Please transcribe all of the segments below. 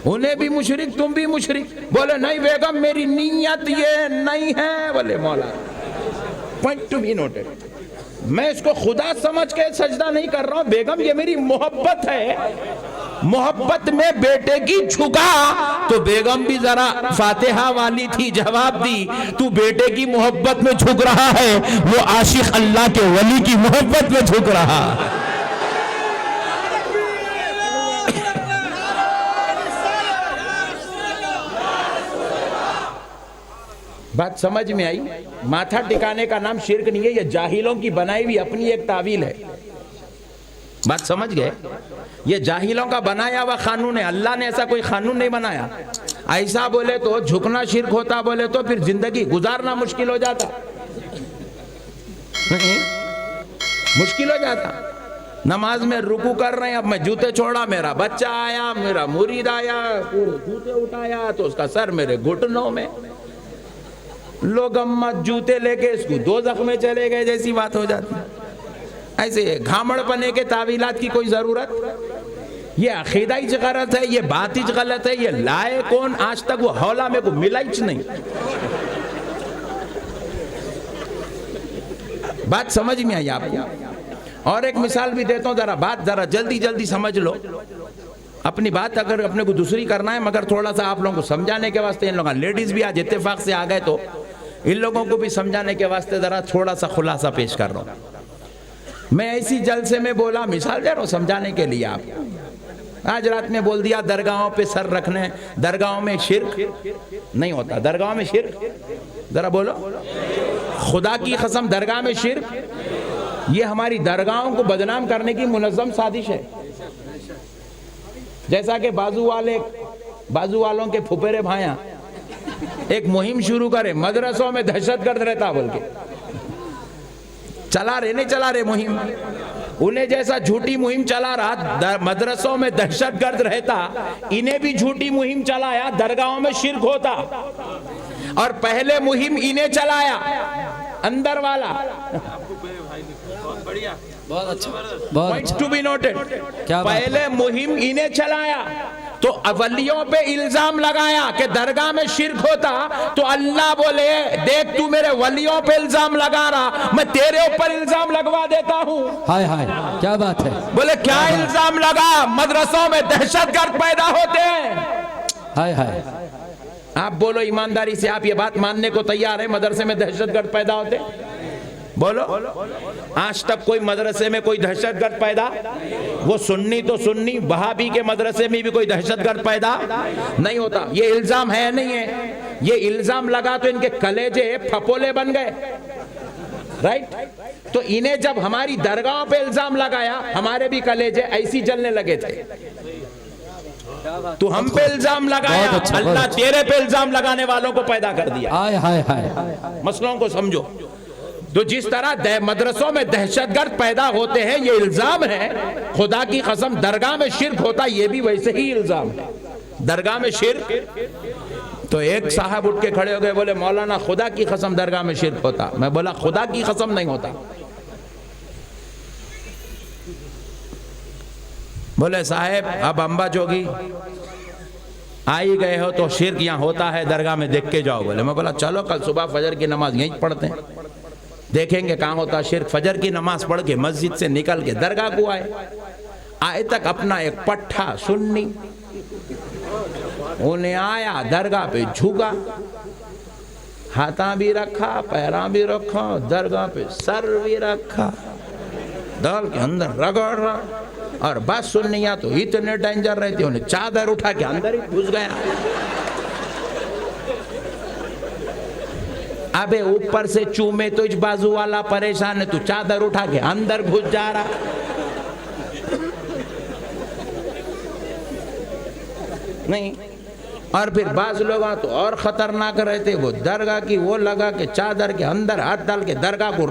उन्हें भी मुशरिक तुम भी मुशरिक। बोले नहीं बेगम मेरी नीयत ये नहीं है। बोले मौला पॉइंट टू बी नोटेड, मैं इसको खुदा समझ के सजदा नहीं कर रहा हूं बेगम, ये मेरी मोहब्बत है। मोहब्बत में बेटे की झुका तो बेगम भी जरा फातिहा वाली थी, जवाब दी तू बेटे की मोहब्बत में झुक रहा है, वो आशिक अल्लाह के वली की मोहब्बत में झुक रहा। बात समझ में आई? माथा टिकाने का नाम शिर्क नहीं है, ये जाहिलों की बनाई हुई अपनी एक तावील है। बात समझ गए? ये जाहिलों का बनाया हुआ कानून है, अल्लाह ने ऐसा कोई कानून नहीं बनाया। ऐसा बोले तो झुकना शिर्क होता, बोले तो फिर जिंदगी गुजारना मुश्किल हो जाता। नहीं मुश्किल हो जाता। नमाज में रुकू कर रहे हैं, अब मैं जूते छोड़ा, मेरा बच्चा आया, मेरा मुरीद आया, पूरे जूते उठाया तो उसका सर मेरे घुटनों में, लोग अम्मा जूते लेके इसको दोज़ख में चले गए जैसी बात हो जाती। ऐसे घामड़ पने के तावीलात की कोई जरूरत? ये अकीदा ही गलत है, ये बात ही गलत है, ये लाए कौन? आज तक वो हौला में को मिला ही नहीं। बात समझ में आई आपको? और एक मिसाल भी देता हूं, जरा बात जरा जल्दी जल्दी समझ लो। अपनी बात अगर अपने को दूसरी करना है, मगर थोड़ा सा आप लोगों को समझाने के वास्ते, इन लोगों लेडीज भी आज इत्तेफाक से आ गए तो इन लोगों को भी समझाने के वास्ते जरा थोड़ा सा खुलासा पेश कर रहा हूं। मैं ऐसी जलसे में बोला, मिसाल दे रहा हूं समझाने के लिए। आप आज रात में बोल दिया दरगाहों पे सर रखने, दरगाहों में शिर्क नहीं होता। दरगाहों में शिर्क, जरा बोलो खुदा की कसम, दरगाह में शिर्क? ये हमारी दरगाहों को बदनाम करने की मुनज़्ज़म साजिश है। जैसा कि बाजू वालों के फुफेरे भाया एक मुहिम शुरू करे, मदरसों में दहशतगर्द रहता बोल के चला रहे, नहीं चला रहे मुहिम, उन्हें जैसा झूठी मुहिम चला रहा मदरसों में दहशतगर्द रहता, इन्हें भी झूठी मुहिम चलाया, दरगाहों में शिर्क होता। और पहले मुहिम इन्हें चलाया, अंदर वाला। बहुत अच्छा, पॉइंट टू बी नोटेड। पहले मुहिम इन्हें चलाया तो अवलियों पे इल्जाम लगाया कि दरगाह में शिर्क होता, तो अल्लाह बोले देख तू मेरे वलियों पे इल्जाम लगा रहा, मैं तेरे ऊपर इल्जाम लगवा देता हूँ। हाय हाय क्या बात है। बोले क्या इल्जाम लगा? मदरसों में दहशतगर्द पैदा होते हैं। हाय हाय, आप बोलो ईमानदारी से, आप ये बात मानने को तैयार है मदरसे में दहशतगर्द पैदा होते? बोलो आज तक कोई मदरसे में कोई दहशतगर्द पैदा? वो सुन्नी तो सुन्नी, वहाबी के मदरसे में भी कोई दहशतगर्द पैदा नहीं होता। ये इल्जाम है नहीं है? ये इल्जाम लगा तो इनके कलेजे फपोले बन गए, राइट? तो इन्हें जब हमारी दरगाहों पे इल्जाम लगाया, हमारे भी कलेजे ऐसी जलने लगे थे। तो हम पे इल्जाम लगाया, अल्लाह तेरे पे इल्जाम लगाने वालों को पैदा कर दिया। हाय हाय हाय, मसलों को समझो। तो जिस तरह मदरसों में दहशतगर्द पैदा होते हैं, ये इल्जाम है, खुदा की कसम दरगाह में शिर्क होता, ये भी वैसे ही इल्जाम है। दरगाह में शिर्क? तो एक साहब उठ के खड़े हो गए, बोले मौलाना खुदा की कसम दरगाह में शिर्क होता। मैं बोला खुदा की कसम नहीं होता। बोले साहेब अब अम्बा जोगी आई गए हो तो शिर्क यहाँ होता है, दरगाह में देख के जाओ। बोले मैं बोला चलो कल सुबह फजर की नमाज यहीं पढ़ते हैं, देखेंगे कहाँ होता शिर्क। फजर की नमाज पढ़ के मस्जिद से निकल के दरगाह को आए तक अपना एक पट्ठा सुन्नी, उन्हें आया दरगाह पे झुका, हाथा भी रखा, पैरा भी रखा, दरगाह पे सर भी रखा, दाल के अंदर रगड़ रहा। और बात सुन्निया तो इतने डेंजर रहते, उन्हें चादर उठा के अंदर ही घुस गया। अबे ऊपर से चूमे तो इस बाजू वाला परेशान है, तू चादर उठा के अंदर घुस जा रहा। नहीं, और फिर बाज लोग तो और खतरनाक रहते, वो दरगाह की वो लगा के चादर के अंदर हाथ डाल के दरगाह को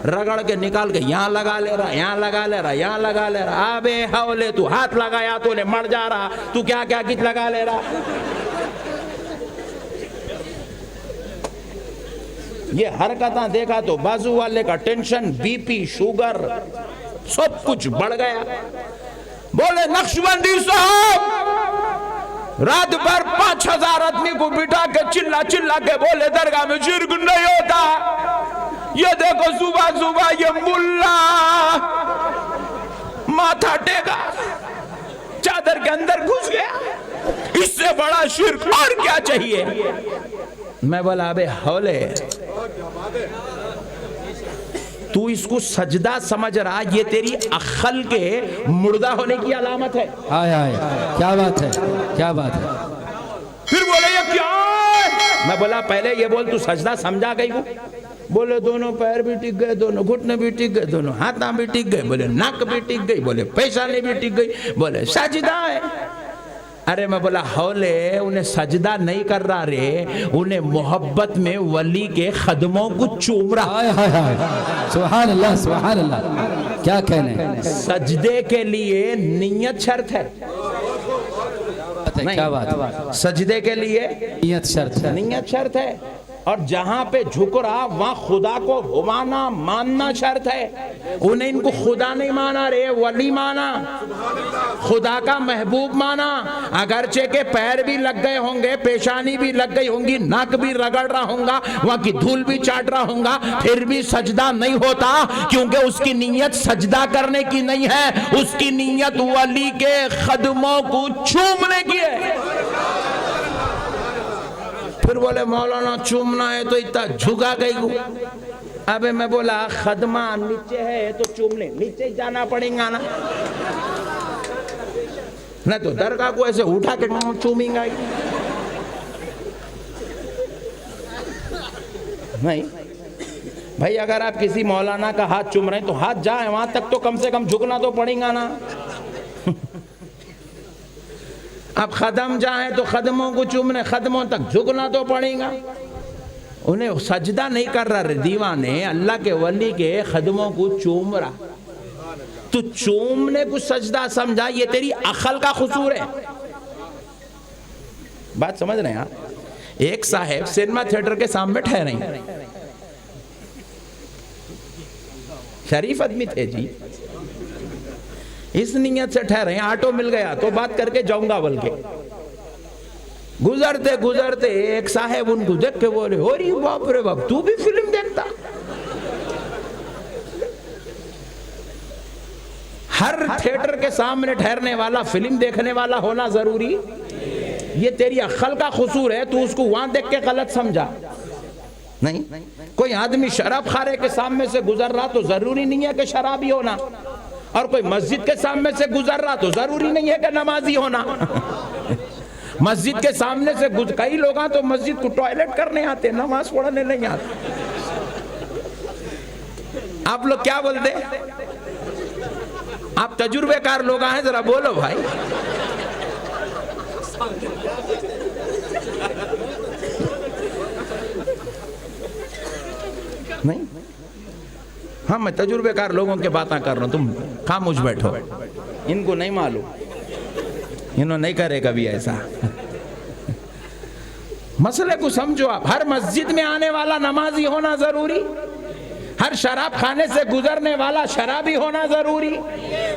रगड़ के निकाल के यहाँ लगा ले रहा, यहाँ लगा ले रहा, यहाँ लगा ले रहा। अबे हौले तू हाथ लगाया तो मर जा रहा, तू क्या क्या कित लगा ले रहा। ये हरकतां देखा तो बाजू वाले का टेंशन, बीपी, शुगर सब कुछ बढ़ गया। बोले नक्शबंदी साहब रात भर 5000 आदमी को बिठा के चिल्ला चिल्ला के बोले दरगाह में शिर्क नहीं होता। ये देखो सुबह सुबह ये मुल्ला माथा टेका, चादर के अंदर घुस गया। इससे बड़ा शिर्क और क्या चाहिए? मैं बोला अबे हौले, तू इसको सजदा समझ रहा, ये तेरी अक्ल के मुर्दा होने की अलामत है। हाय हाय, क्या बात है, क्या बात है। फिर बोले ये क्या है? मैं बोला पहले ये बोल तू सजदा समझा गई को? बोले दोनों पैर भी टिक गए, दोनों घुटने भी टिक गए, दोनों हाथा भी टिक गए, बोले नाक भी टिक गई, बोले पेशानी भी टिक गई, बोले सजदा है। अरे मैं बोला हौले, उन्हें सजदा नहीं कर रहा रे, उन्हें मोहब्बत में वली के कदमों को चूम रहा। हाय हाय हाय, सुभान अल्लाह, सुभान अल्लाह, क्या कहने। सजदे के लिए नियत शर्त है। क्या बात है, सजदे के लिए नियत शर्त है, नियत शर्त है। और जहां पे झुक रहा वहां खुदा को घुमाना मानना शर्त है। उन्हें इनको खुदा नहीं माना रे, वली माना, खुदा का महबूब माना। अगरचे के पैर भी लग गए होंगे, पेशानी भी लग गई होंगी, नाक भी रगड़ रहा होगा, वहां की धूल भी चाट रहा होगा, फिर भी सजदा नहीं होता, क्योंकि उसकी नीयत सजदा करने की नहीं है, उसकी नीयत वली के कदमों को चूमने की है। फिर बोले मौलाना चूमना है तो इतना झुका गई हूँ। अबे मैं बोला खदमा नीचे है तो चूम ले, नीचे जाना पड़ेगा ना, नहीं तो दरगाह को ऐसे उठा के चूमेंगा नहीं। भाई अगर आप किसी मौलाना का हाथ चूम रहे हैं तो हाथ जाए वहां तक तो कम से कम झुकना तो पड़ेगा ना। अब कदम जाए तो कदमों को चूमने, कदमों तक झुकना तो पड़ेगा। उन्हें सजदा नहीं कर रहा रे दीवाने, अल्लाह के वली के कदमों को चूम रहा। तो चूमने को सजदा समझा, ये तेरी अकल का कसूर है। बात समझ रहे हैं आप? एक साहब सिनेमा थिएटर के सामने ठहरे, शरीफ आदमी थे जी, इस नियत से ठहरे हैं, ऑटो मिल गया तो बात करके जाऊंगा बोल के। गुजरते गुजरते एक साहब उनको देख के बोले, अरे बाप रे बाप, तू भी फिल्म देखता? हर थिएटर के सामने ठहरने वाला फिल्म देखने वाला होना जरूरी? ये तेरी अक्ल का कसूर है, तू उसको वहां देख के गलत समझा। नहीं, कोई आदमी शराब खारे के सामने से गुजर रहा तो जरूरी नहीं है कि शराबी होना, और कोई मस्जिद के सामने से गुजर रहा तो जरूरी नहीं है कि नमाजी होना। मस्जिद के सामने से कई लोग तो मस्जिद को टॉयलेट करने आते, नमाज पढ़ने नहीं आते। आप लोग क्या बोलते? आप तजुर्बेकार लोग हैं, जरा बोलो भाई। नहीं, हाँ मैं तजुर्बेकार लोगों के बातें कर रहा हूं, तुम खामोश बैठो। इनको नहीं मालूम, इन्होंने नहीं करे कभी ऐसा। मसले को समझो आप। हर मस्जिद में आने वाला नमाजी होना जरूरी? हर शराब खाने से गुजरने वाला शराबी होना जरूरी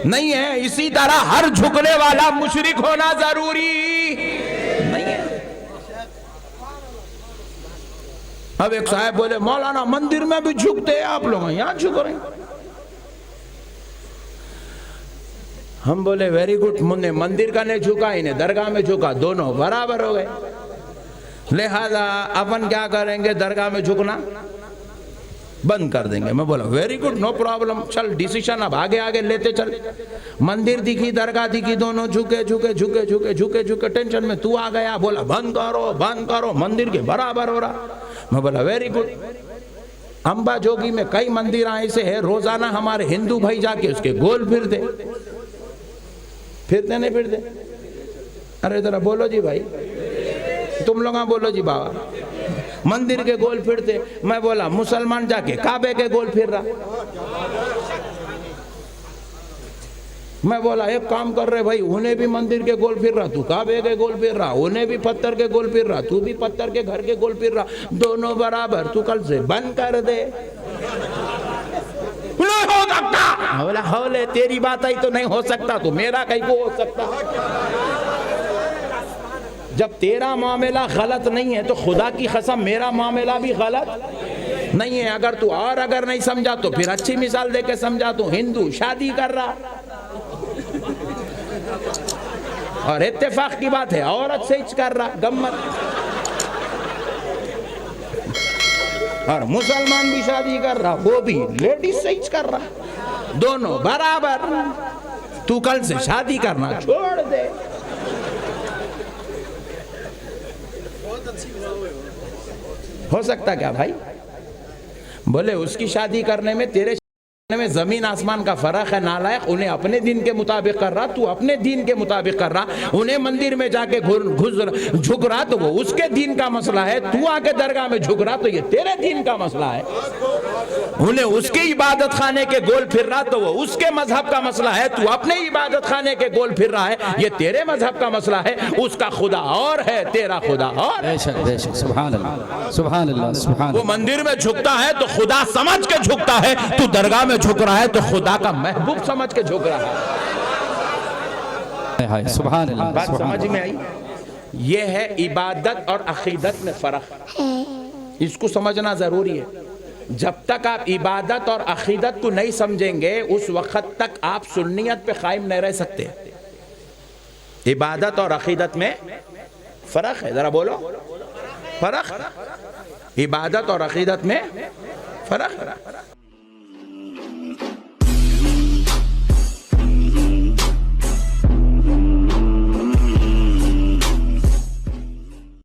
नहीं है? इसी तरह हर झुकने वाला मुशरिक होना जरूरी नहीं है। अब एक साहब बोले, मौलाना मंदिर में भी झुकते हैं आप लोग, यहां झुक रहे हैं। हम बोले वेरी गुड, मुन्ने मंदिर का नहीं झुका, इन्हें दरगाह में झुका, दोनों बराबर हो गए। लिहाजा अपन क्या करेंगे, दरगाह में झुकना बंद कर देंगे। मैं बोला वेरी गुड, नो प्रॉब्लम, चल डिसीजन अब आगे आगे लेते चल। मंदिर दिखी, दरगाह दिखी, दोनों झुके झुके झुके झुके झुके झुके, टेंशन में तू आ गया, बोला बंद करो, मंदिर के बराबर हो रहा। मैं बोला वेरी गुड। अंबा जोगी में कई मंदिर ऐसे है, रोजाना हमारे हिंदू भाई जाके उसके गोल फिरते नहीं फिरते? अरे जरा बोलो जी भाई, तुम लोग बोलो जी बाबा, मंदिर के गोल फिरते। मैं बोला मुसलमान जाके काबे के गोल फिर रहा। मैं बोला एक काम कर रहे भाई, उन्हें भी मंदिर के गोल फिर रहा, तू काबे के गोल फिर रहा, उन्हें भी पत्थर के गोल फिर रहा, तू भी पत्थर के घर के गोल फिर रहा, दोनों बराबर, तू कल से बंद कर दे। नहीं हो सकता। बोला हौले, तेरी बात आई तो नहीं हो सकता, तो मेरा कहीं को हो सकता। जब तेरा मामला गलत नहीं है तो खुदा की कसम मेरा मामला भी गलत नहीं है। अगर तू और अगर नहीं समझा तो फिर अच्छी मिसाल देके समझा। तू हिंदू शादी कर रहा और इत्तेफाक की बात है औरत से हिच कर रहा, गम्मत। और मुसलमान भी शादी कर रहा, वो भी लेडीज से हिच कर रहा, दोनों बराबर। तू कल से शादी करना छोड़ दे। हो सकता क्या भाई? बोले उसकी शादी करने में तेरे में जमीन आसमान का फर्क है। नालायक, उन्हें अपने दिन के मुताबिक कर रहा, तू अपने दिन के मुताबिक कर रहा। उन्हें मंदिर में जाके झुक रहा तो वो उसके दिन का मसला है, तू आके दरगाह में झुक रहा तो ये तेरे दिन का मसला है। उन्हें उसके इबादत खाने के गोल फिर रहा तो वो उसके मजहब का मसला है, तू अपने इबादत खाने के गोल फिर रहा है, ये तेरे मजहब का मसला है। उसका खुदा और है, तेरा खुदा और। बेशक बेशक, सुभान अल्लाह सुभान अल्लाह सुभान। वो मंदिर में झुकता है तो खुदा समझ के झुकता है, तू दरगाह में झुक रहा है तो खुदा का महबूब समझ के झुक रहा है। सुभान अल्लाह। बात समझ में आई? ये है इबादत और अकीदत में फर्क, इसको समझना जरूरी है। जब तक आप इबादत और अकीदत को नहीं समझेंगे उस वक्त तक आप सुन्नियत पे कायम नहीं रह सकते। इबादत और अकीदत में फर्क है, जरा बोलो फर्क। इबादत और अकीदत में फर्क।